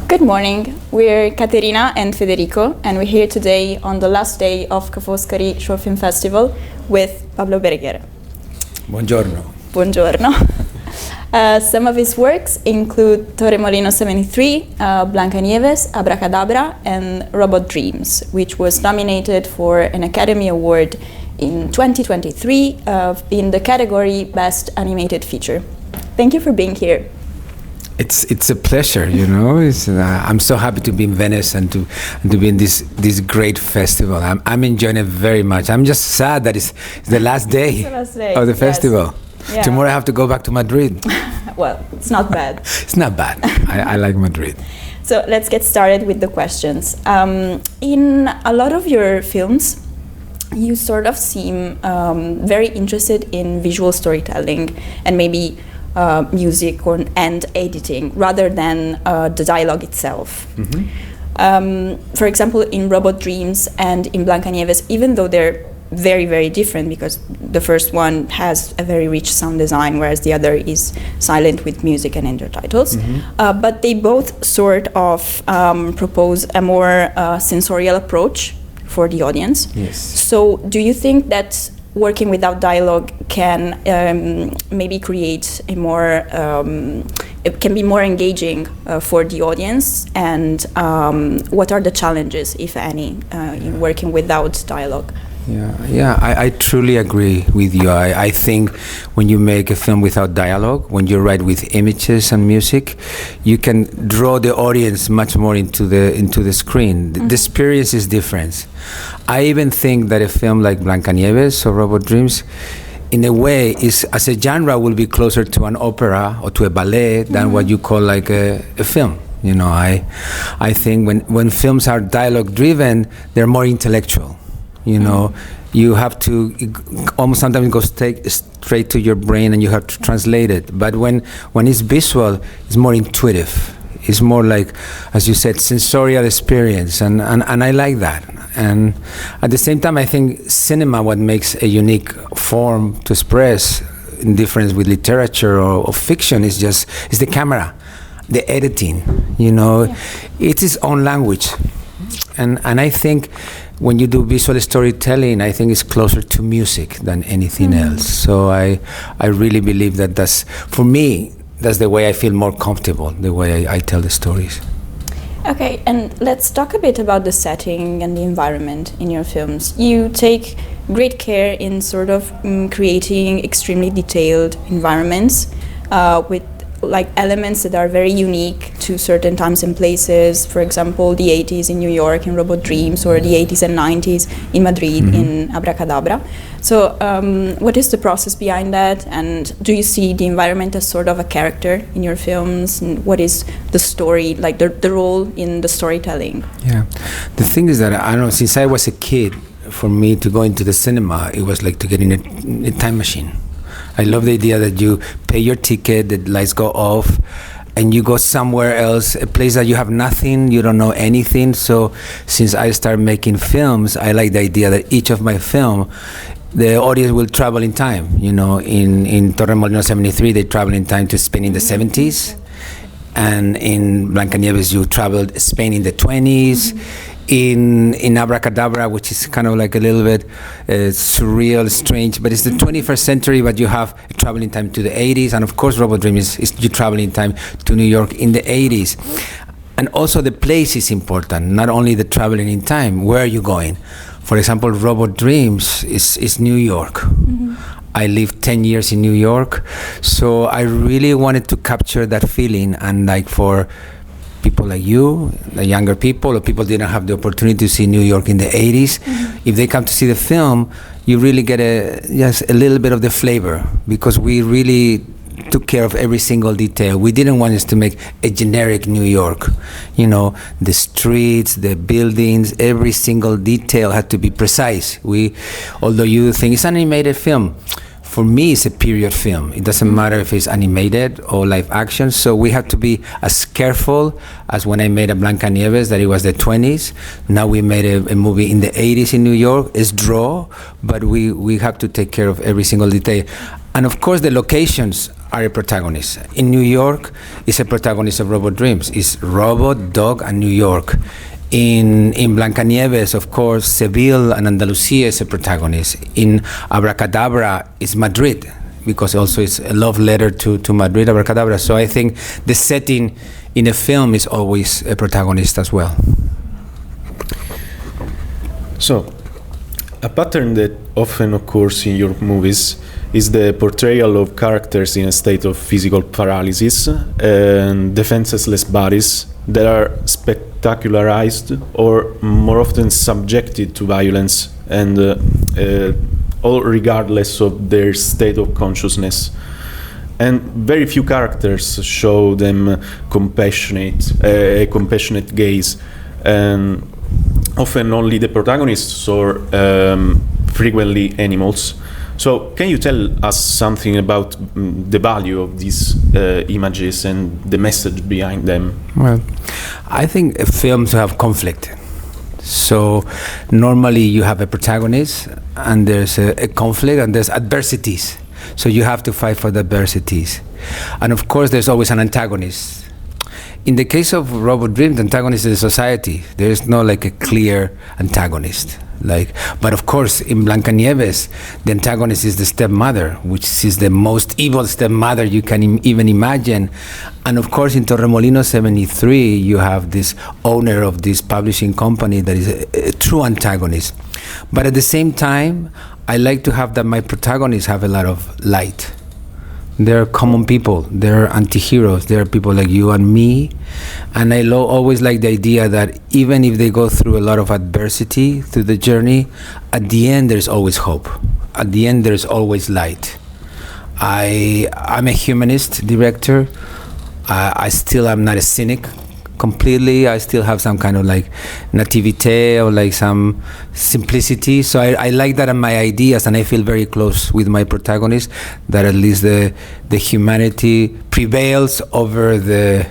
Good morning. We're Caterina and Federico, and we're here today on the last day of Ca' Foscari Short Film Festival with Pablo Berger. Buongiorno. Buongiorno. Some of his works include Torremolino 73, Blancanieves, Abracadabra, and Robot Dreams, which was nominated for an Academy Award in 2023 in the category Best Animated Feature. Thank you for being here. It's a pleasure, you know. I'm so happy to be in Venice and to be in this great festival. I'm enjoying it very much. I'm just sad that it's the last day, of the festival. Yeah. Tomorrow I have to go back to Madrid. Well, it's not bad. It's not bad. I like Madrid. So let's get started with the questions. In a lot of your films, you sort of seem very interested in visual storytelling and maybe music and editing rather than the dialogue itself. Mm-hmm. For example, in Robot Dreams and in Blancanieves, even though they're very, very different because the first one has a very rich sound design, whereas the other is silent with music and intertitles. Mm-hmm. But they both sort of propose a more sensorial approach for the audience. Yes. So do you think that working without dialogue can maybe create a more, it can be more engaging for the audience? And what are the challenges, if any, in working without dialogue? Yeah, I truly agree with you. I think when you make a film without dialogue, when you write with images and music, you can draw the audience much more into the screen. Mm-hmm. The experience is different. I even think that a film like Blancanieves or Robot Dreams, in a way, is as a genre will be closer to an opera or to a ballet than what you call like a film. You know, I think when films are dialogue driven, they're more intellectual. You know, you have to almost sometimes go straight to your brain and you have to translate it. But when it's visual, it's more intuitive. It's more like, as you said, sensorial experience, and I like that. And at the same time, I think cinema, what makes a unique form to express in difference with literature or fiction is the camera, the editing. You know, it's its own language, and I think when you do visual storytelling, I think it's closer to music than anything else. So I really believe that for me, that's the way I feel more comfortable, the way I tell the stories. Okay, and let's talk a bit about the setting and the environment in your films. You take great care in sort of creating extremely detailed environments with like elements that are very unique to certain times and places. For example, the 80s in New York in Robot Dreams, or the 80s and 90s in Madrid in Abracadabra. So what is the process behind that? And do you see the environment as sort of a character in your films? And what is the story, like the role in the storytelling? Yeah, the thing is that I don't know, since I was a kid, for me to go into the cinema, it was like to get in a time machine. I love the idea that you pay your ticket, the lights go off, and you go somewhere else, a place that you have nothing, you don't know anything. So since I started making films, I like the idea that each of my film, the audience will travel in time. You know, in Torremolino 73, they travel in time to Spain in the 70s. And in Blancanieves, you traveled Spain in the 20s. In Abracadabra, which is kind of like a little bit surreal, strange, but it's the 21st century, but you have traveling time to the 80s, and of course Robot Dream is you traveling time to New York in the 80s. And also the place is important, not only the traveling in time, where are you going? For example, Robot Dreams is New York. Mm-hmm. I lived 10 years in New York, so I really wanted to capture that feeling, and like for people like you, the younger people, or people didn't have the opportunity to see New York in the 80s. Mm-hmm. If they come to see the film, you really get a little bit of the flavor, because we really took care of every single detail. We didn't want us to make a generic New York. You know, the streets, the buildings, every single detail had to be precise. Although you think it's an animated film, for me, it's a period film. It doesn't matter if it's animated or live action. So we have to be as careful as when I made a Blancanieves, that it was the 20s. Now we made a movie in the 80s in New York. It's draw, but we have to take care of every single detail. And of course, the locations are a protagonist. In New York, it's a protagonist of Robot Dreams. It's Robot, Dog, and New York. In Blancanieves, of course, Seville and Andalusia is a protagonist. In Abracadabra, it's Madrid, because also it's a love letter to Madrid, Abracadabra. So I think the setting in a film is always a protagonist as well. So, a pattern that often occurs in your movies is the portrayal of characters in a state of physical paralysis and defenseless bodies that are spectacularized or more often subjected to violence, and all regardless of their state of consciousness. And very few characters show them a compassionate gaze, and often only the protagonists or frequently animals. So can you tell us something about the value of these images and the message behind them? Well, I think films have conflict. So normally you have a protagonist and there's a conflict and there's adversities. So you have to fight for the adversities. And of course there's always an antagonist. In the case of Robot Dream, the antagonist is society. There is no like a clear antagonist. But of course, in Blancanieves, the antagonist is the stepmother, which is the most evil stepmother you can even imagine. And of course, in Torremolinos 73, you have this owner of this publishing company that is a true antagonist. But at the same time, I like to have that my protagonists have a lot of light. They're common people, they're anti-heroes, they're people like you and me. And I always like the idea that even if they go through a lot of adversity through the journey, at the end there's always hope. At the end there's always light. I'm a humanist director. I still am not a cynic completely. I still have some kind of like nativete or like some simplicity. So I like that in my ideas, and I feel very close with my protagonist, that at least the humanity prevails over the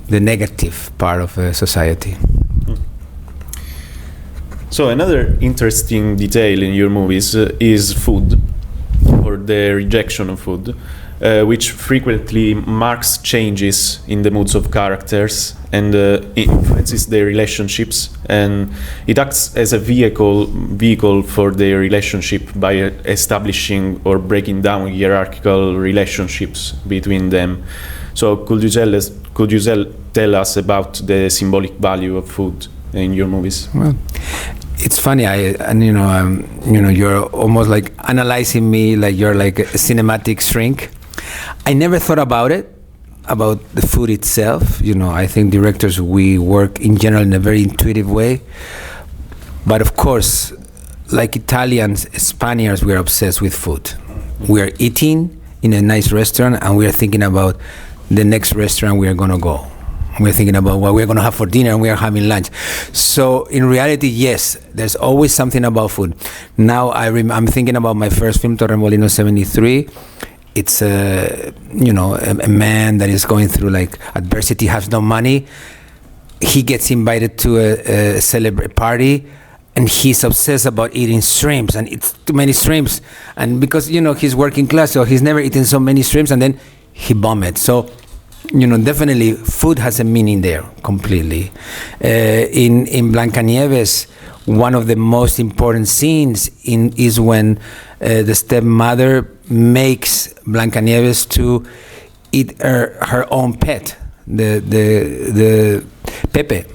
negative part of society. So another interesting detail in your movies is food, or the rejection of food, which frequently marks changes in the moods of characters and influences their relationships, and it acts as a vehicle for their relationship by establishing or breaking down hierarchical relationships between them. So could you tell us about the symbolic value of food in your movies? Well, it's funny, you're almost like analyzing me like you're like a cinematic shrink. I never thought about the food itself. I think directors, we work in general in a very intuitive way. But of course, like Italians, Spaniards, we are obsessed with food. We are eating in a nice restaurant and we are thinking about the next restaurant we are going to go. We're thinking about what we're going to have for dinner and we are having lunch. So in reality, yes, there's always something about food. Now I'm thinking about my first film, Torremolinos 73. It's a man that is going through like adversity, has no money. He gets invited to a celebrate party, and he's obsessed about eating shrimps, and eats too many shrimps. And because he's working class, so he's never eaten so many shrimps, and then he vomits. So definitely food has a meaning there completely. In Blancanieves, one of the most important scenes is when the stepmother makes Blancanieves to eat her own pet, the Pepe,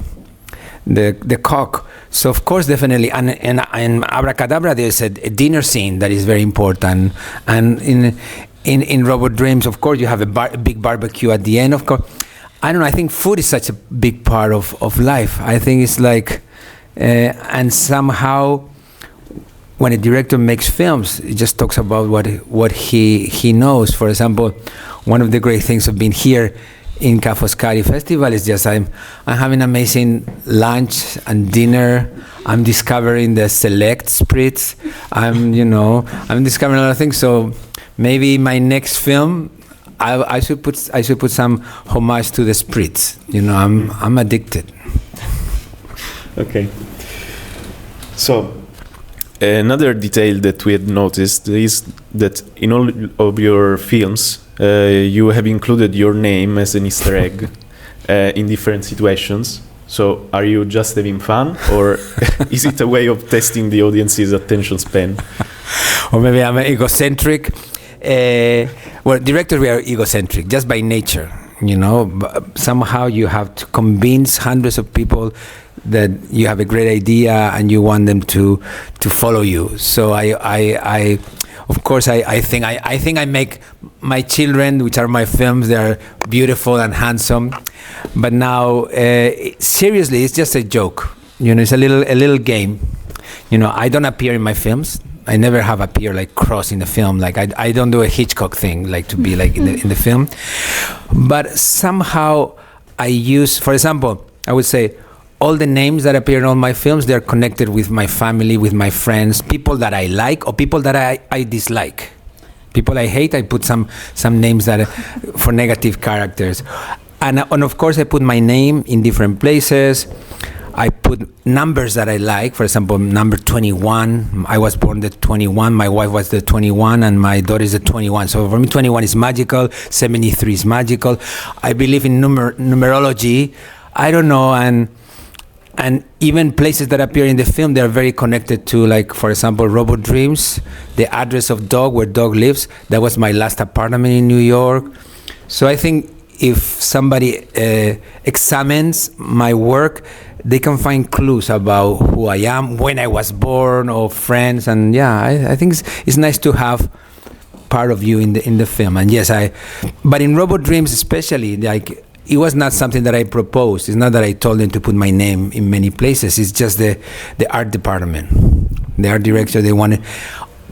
the cock. So of course, definitely, and in Abracadabra, there's a dinner scene that is very important, and in Robot Dreams, of course, you have a big barbecue at the end. Of course, I don't know. I think food is such a big part of life. I think it's like, and somehow, when a director makes films, he just talks about what he knows. For example, one of the great things of being here in Ca' Foscari Festival is just I'm having amazing lunch and dinner. I'm discovering the select spritz. I'm discovering a lot of things. So maybe my next film, I should put some homage to the spritz. I'm addicted. Okay. So another detail that we had noticed is that in all of your films, you have included your name as an Easter egg in different situations. So are you just having fun, or is it a way of testing the audience's attention span? Or maybe I'm egocentric. Well, directors, we are egocentric just by nature. You know, somehow you have to convince hundreds of people that you have a great idea and you want them to follow you. So I of course, I think I make my children, which are my films, they're beautiful and handsome. But now, seriously, it's just a joke. You know, it's a little game. You know, I don't appear in my films. I never have appeared like cross in the film. Like I don't do a Hitchcock thing, like to be like in the film. But somehow I use, for example, I would say all the names that appear in all my films, they're connected with my family, with my friends, people that I like or people that I dislike. People I hate, I put some names that for negative characters. And of course I put my name in different places. I put numbers that I like. For example, number 21. I was born the 21. My wife was the 21, and my daughter is the 21. So for me, 21 is magical. 73 is magical. I believe in numerology. I don't know, and even places that appear in the film, they are very connected to, like, for example, Robot Dreams, the address of Dog, where Dog lives. That was my last apartment in New York. So I think if somebody examines my work, they can find clues about who I am, when I was born, or friends. And yeah, I think it's nice to have part of you in the film. And yes, but in Robot Dreams especially, like, it was not something that I proposed. It's not that I told them to put my name in many places. It's just the art department, the art director. They wanted.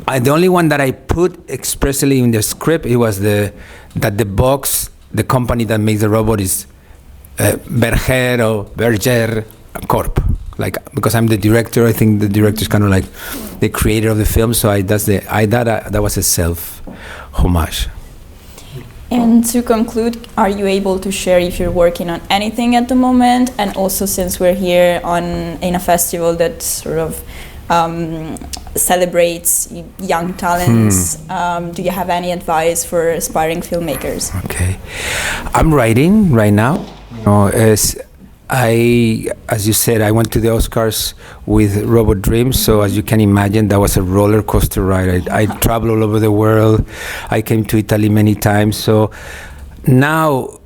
The only one that I put expressly in the script, it was that the box, the company that makes the robot, is Berger or Berger Corp. Like, because I'm the director, I think the director is kind of like the creator of the film. So that was a self homage. And to conclude, are you able to share if you're working on anything at the moment? And also, since we're here in a festival that sort of celebrates young talents, do you have any advice for aspiring filmmakers? Okay, I'm writing right now. As you said, I went to the Oscars with Robot Dreams, so as you can imagine, that was a roller coaster ride. I traveled all over the world. I came to Italy many times. So now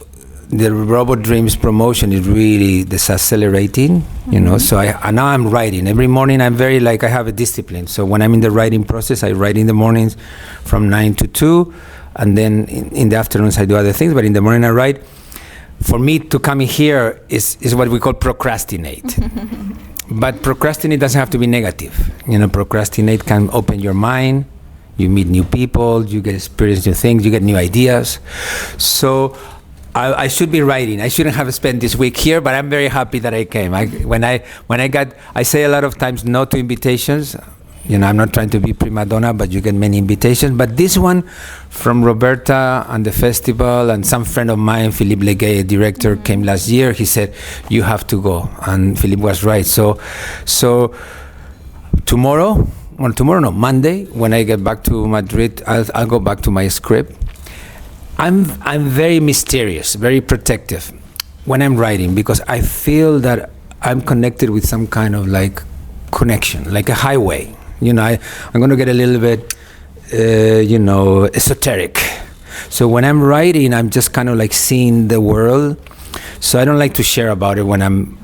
the Robot Dreams promotion is really accelerating, you know. So now I'm writing. Every morning I'm very, I have a discipline. So when I'm in the writing process, I write in the mornings from 9 to 2, and then in the afternoons I do other things, but in the morning I write. For me to come here is what we call procrastinate. But procrastinate doesn't have to be negative. You know, procrastinate can open your mind. You meet new people. You get experience new things. You get new ideas. So I should be writing. I shouldn't have spent this week here, but I'm very happy that I came. I say a lot of times no to invitations. You know, I'm not trying to be prima donna, but you get many invitations. But this one from Roberta and the festival, and some friend of mine, Philippe Leguet, a director, came last year. He said, you have to go. And Philippe was right. So Monday, when I get back to Madrid, I'll go back to my script. I'm very mysterious, very protective when I'm writing, because I feel that I'm connected with some kind of connection, like a highway. You know, I'm going to get a little bit, esoteric. So when I'm writing, I'm just kind of seeing the world. So I don't like to share about it when I'm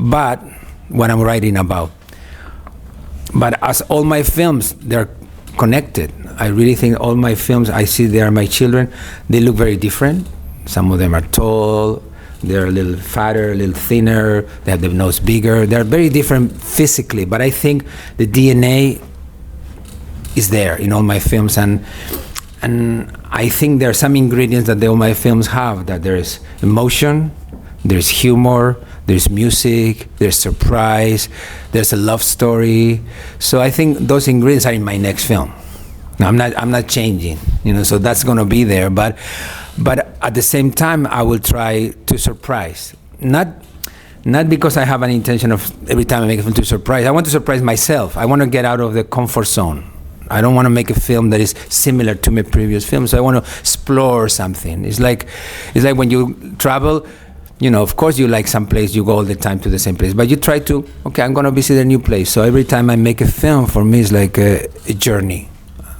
writing about. But as all my films, they're connected. I really think all my films, I see they are my children. They look very different. Some of them are tall. They're a little fatter, a little thinner. They have the nose bigger. They're very different physically. But I think the DNA is there in all my films, and I think there are some ingredients that all my films have. That there is emotion, there's humor, there's music, there's surprise, there's a love story. So I think those ingredients are in my next film. Now, I'm not changing, so that's going to be there. But at the same time, I will try to surprise. Not because I have an intention of every time I make a film to surprise. I want to surprise myself. I want to get out of the comfort zone. I don't want to make a film that is similar to my previous films. So I want to explore something. It's like when you travel, you know, of course you like some place, you go all the time to the same place, but you try to, okay, I'm going to visit a new place. So every time I make a film, for me, it's like a journey.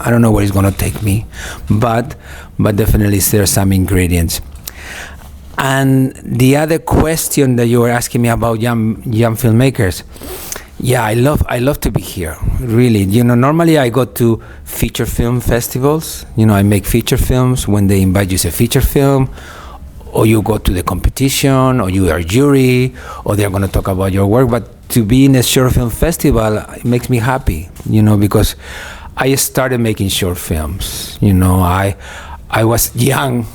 I don't know where it's going to take me, but definitely there are some ingredients. And the other question that you were asking me about young filmmakers, yeah, I love to be here, really. You know, normally I go to feature film festivals. You know, I make feature films. When they invite you to a feature film, or you go to the competition, or you are a jury, or they're going to talk about your work. But to be in a short film festival, it makes me happy, you know, because I started making short films. You know, I was young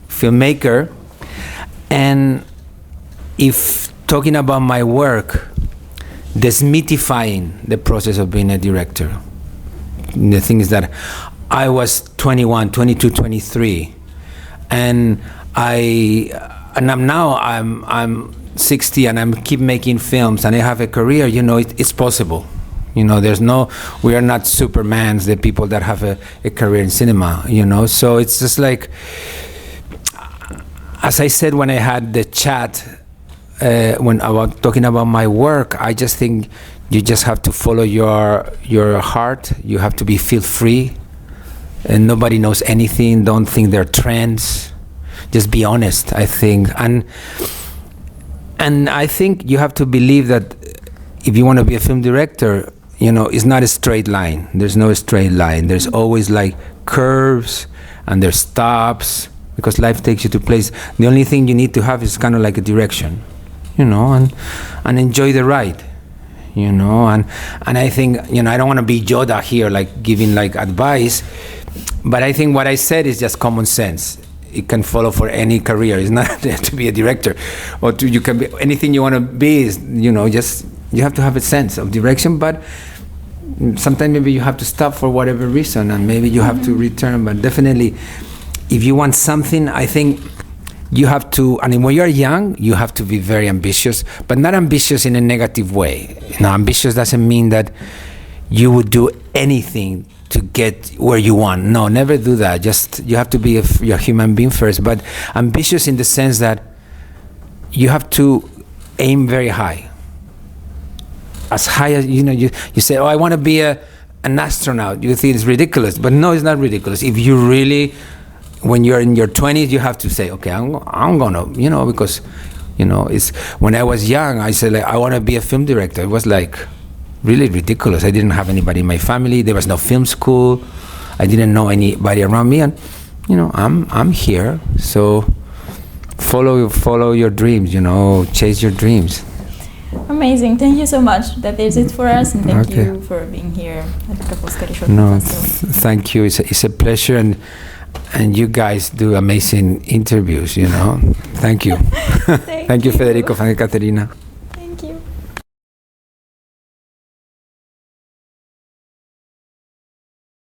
filmmaker, and if talking about my work, demystifying the process of being a director. The thing is that I was 21, 22, 23, and I'm 60, and I'm keep making films, and I have a career. You know, it's possible. You know, we are not Supermans, the people that have a career in cinema. You know, so it's just like, as I said when I had the chat, when about talking about my work, I just think you just have to follow your heart. You have to feel free, and nobody knows anything. Don't think they're trends. Just be honest, I think, and I think you have to believe that if you want to be a film director, you know, it's not a straight line. There's no straight line. There's always like curves, and there's stops, because life takes you to place. The only thing you need to have is kind of like a direction, you know, and enjoy the ride, you know, and I think, you know, I don't want to be Yoda here, like giving like advice, but I think what I said is just common sense. It can follow for any career. It's not to be a director, or you can be anything you want to be. Is, you know, just you have to have a sense of direction, but sometimes maybe you have to stop for whatever reason, and maybe you have to return. But definitely, if you want something, I think you have to, I mean, when you're young, you have to be very ambitious, but not ambitious in a negative way. You know, ambitious doesn't mean that you would do anything to get where you want. No, never do that. Just, you have to be a human being first, but ambitious in the sense that you have to aim very high. As high as, you know, you say, oh, I want to be an astronaut. You think it's ridiculous, but no, it's not ridiculous. If you really, when you're in your 20s, you have to say, okay, I'm gonna, you know, because, you know, it's, when I was young, I said, like, I want to be a film director. It was like really ridiculous. I didn't have anybody in my family. There was no film school. I didn't know anybody around me, and, you know, I'm here. So follow your dreams, you know, chase your dreams. Amazing. Thank you so much. That is it for us, and thank you for being here at the Kapowska Short No, Festival. Thank you. It's a pleasure, and you guys do amazing interviews, you know. Thank you. Thank you, Federico. Thank you, Caterina.